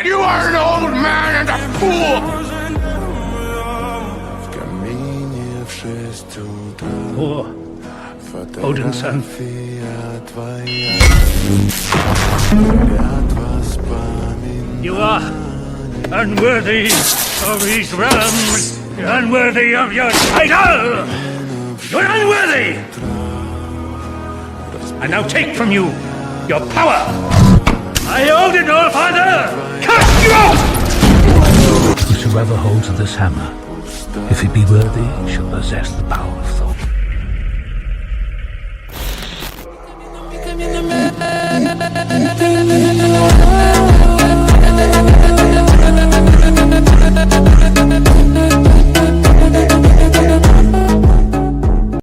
And you are an old man and a fool! Thor, Odin's son. You are unworthy of these realms, unworthy of your title! You're unworthy! I now take from you your power! I, Odin, Allfather, cast you out! Whosoever holds this hammer, if he be worthy, shall possess the power of Thor.